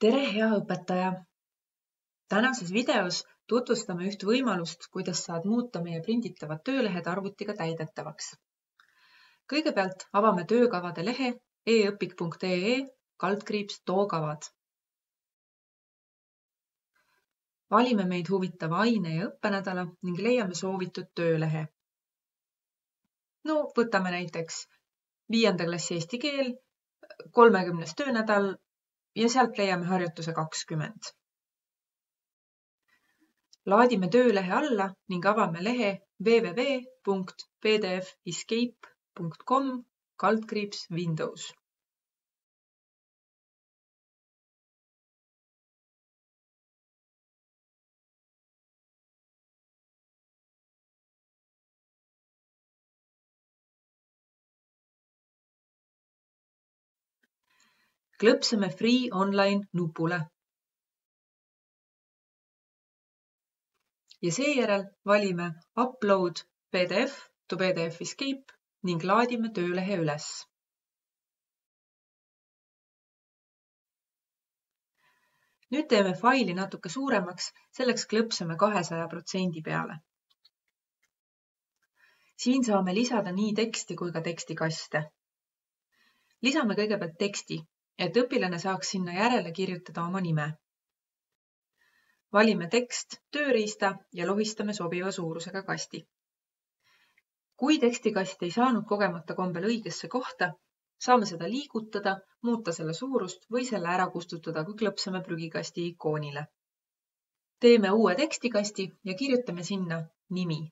Tere, hea õpetaja! Tänases videos tutvustame üht võimalust, kuidas saad muuta meie prinditavad töölehed arvutiga täidetavaks. Kõigepealt avame töökavade lehe eõpik.ee/tookavad. Valime meid huvitava aine ja õppenädala ning leiame soovitud töölehe. Võtame näiteks 5. klassi eesti keel, 30. töönädal ja sealt leiame harjutuse 20. Laadime töölehe alla ning avame lehe www.pdfescape.com/Windows. Klõpsame Free Online nupule. Ja seejärel valime Upload PDF to PDF Escape ning laadime töölehe üles. Nüüd teeme faili natuke suuremaks, selleks klõpsame 200% peale. Siin saame lisada nii teksti kui ka tekstikaste. Lisame kõigepealt teksti, et õpilane saaks sinna järele kirjutada oma nime. Valime tekst tööriista ja lohistame sobiva suurusega kasti. Kui tekstikast ei saanud kogemata kombel õigesse kohta, saame seda liigutada, muuta selle suurust või selle ära kustutada, kui klõpsame prügikasti ikoonile. Teeme uue tekstikasti ja kirjutame sinna nimi.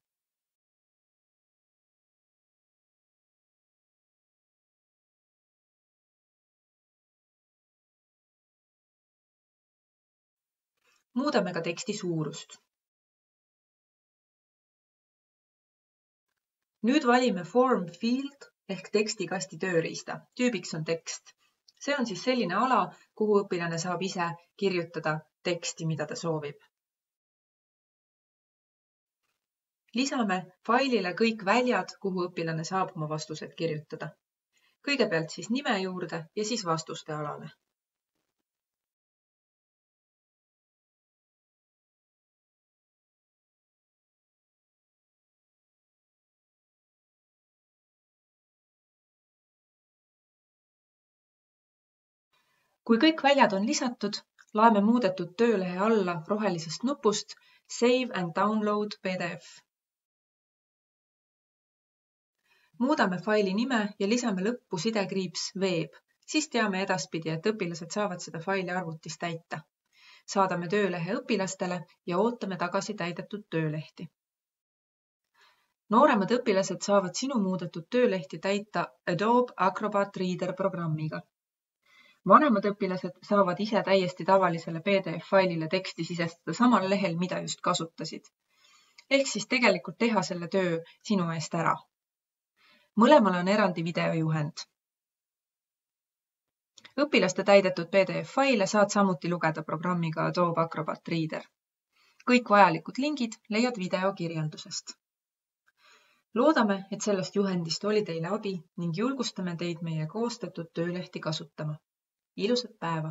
Muudame ka teksti suurust. Nüüd valime Form Field ehk tekstikasti tööriista. Tüübiks on tekst. See on siis selline ala, kuhu õpilane saab ise kirjutada teksti, mida ta soovib. Lisame failile kõik väljad, kuhu õpilane saab oma vastused kirjutada. Kõigepealt siis nime juurde ja siis vastuste alale. Kui kõik väljad on lisatud, laeme muudetud töölehe alla rohelisest nupust Save and Download PDF. Muudame faili nime ja lisame lõppu sidekriips web, siis teame edaspidi, et õpilased saavad seda faili arvutis täita. Saadame töölehe õpilastele ja ootame tagasi täidetud töölehti. Nooremad õpilased saavad sinu muudetud töölehti täita Adobe Acrobat Reader programmiga. Vanemad õpilased saavad ise täiesti tavalisele PDF-failile teksti sisestada samal lehel, mida just kasutasid. Ehk siis tegelikult teha selle töö sinu eest ära. Mõlemal on eraldi videojuhend. Õpilaste täidetud PDF-faile saad samuti lugeda programmiga Adobe Acrobat Reader. Kõik vajalikud lingid leiad video kirjeldusest. Loodame, et sellest juhendist oli teile abi ning julgustame teid meie koostatud töölehti kasutama. Ilusat päeva!